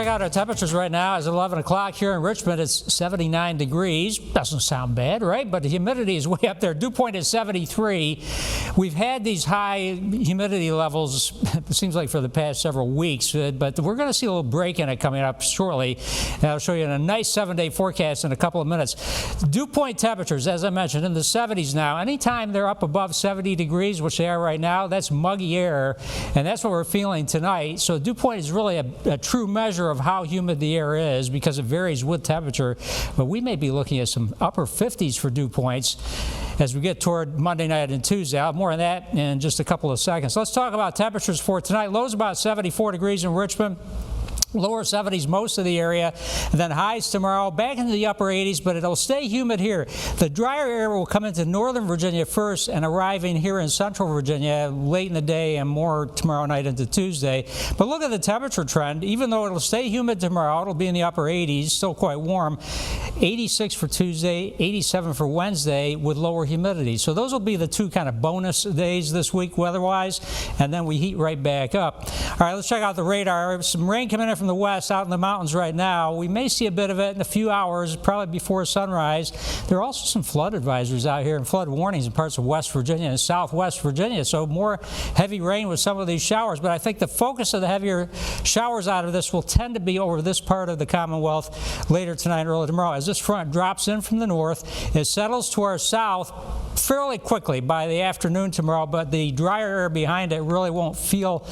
out our temperatures right now. It's 11 o'clock here in Richmond. It's 79 degrees. Doesn't sound bad, right? But the humidity is way up there. Dew point is 73. We've had these high humidity levels, it seems like, for the past several weeks, but we're going to see a little break in it coming up shortly. And I'll show you in a nice 7-day forecast in a couple of minutes. Dew point temperatures, as I mentioned, in the 70s now. Anytime they're up above 70 degrees, which they are right now, that's muggy air, and that's what we're feeling tonight. So dew point is really a true measure of how humid the air is because it varies with temperature, but we may be looking at some upper 50s for dew points as we get toward Monday night and Tuesday. I'll have more on that in just a couple of seconds. Let's talk about temperatures for tonight. Lows about 74 degrees in Richmond. Lower 70s most of the area, and then highs tomorrow back into the upper 80s, but it'll stay humid here. The drier air will come into northern Virginia first and arriving here in central Virginia late in the day and more tomorrow night into Tuesday. But look at the temperature trend. Even though it'll stay humid tomorrow, it'll be in the upper 80s, still quite warm. 86 for Tuesday, 87 for Wednesday with lower humidity. So those will be the two kind of bonus days this week weather-wise, and then we heat right back up. All right, let's check out the radar. Some rain coming in from the west out in the mountains right now. We may see a bit of it in a few hours, probably before sunrise. There are also some flood advisories out here and flood warnings in parts of West Virginia and Southwest Virginia, so more heavy rain with some of these showers. But I think the focus of the heavier showers out of this will tend to be over this part of the Commonwealth later tonight and early tomorrow. As this front drops in from the north, it settles to our south fairly quickly by the afternoon tomorrow, but the drier air behind it really won't feel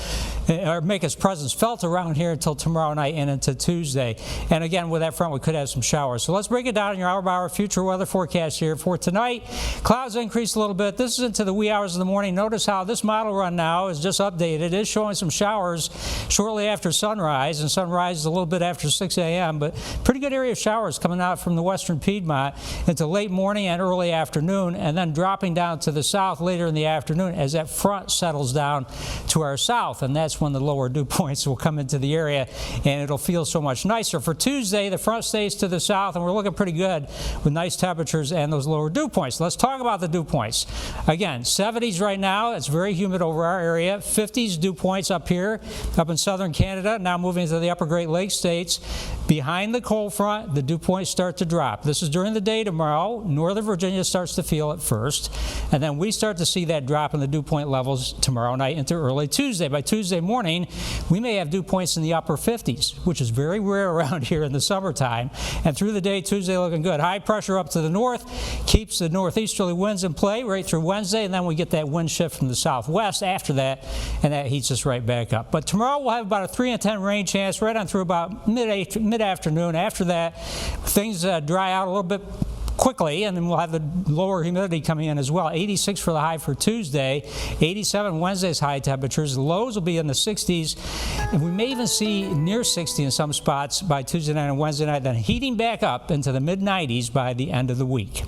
or make its presence felt around here until tomorrow night and into Tuesday. And again, with that front, we could have some showers. So let's break it down in your hour-by-hour future weather forecast here. For tonight, clouds increase a little bit. This is into the wee hours of the morning. Notice how this model run now is just updated. It is showing some showers shortly after sunrise, and sunrise is a little bit after 6 a.m., but pretty good area of showers coming out from the western Piedmont into late morning and early afternoon, and then dropping down to the south later in the afternoon as that front settles down to our south, and that's when the lower dew points will come into the area, and it'll feel so much nicer. For Tuesday, the front stays to the south, and we're looking pretty good with nice temperatures and those lower dew points. Let's talk about the dew points. Again, 70s right now. It's very humid over our area. 50s dew points up here, up in southern Canada, now moving to the upper Great Lakes states. Behind the cold front, the dew points start to drop. This is during the day tomorrow. Northern Virginia starts to feel it first, and then we start to see that drop in the dew point levels tomorrow night into early Tuesday. By Tuesday morning, we may have dew points in the upper 50s, which is very rare around here in the summertime. And through the day, Tuesday looking good. High pressure up to the north keeps the northeasterly winds in play right through Wednesday, and then we get that wind shift from the southwest after that, and that heats us right back up. But tomorrow we'll have about a 3 in 10 rain chance right on through about mid-afternoon. After that, things dry out a little bit quickly, and then we'll have the lower humidity coming in as well. 86 for the high for Tuesday, 87 Wednesday's high temperatures. The lows will be in the 60s, and we may even see near 60 in some spots by Tuesday night and Wednesday night, then heating back up into the mid-90s by the end of the week.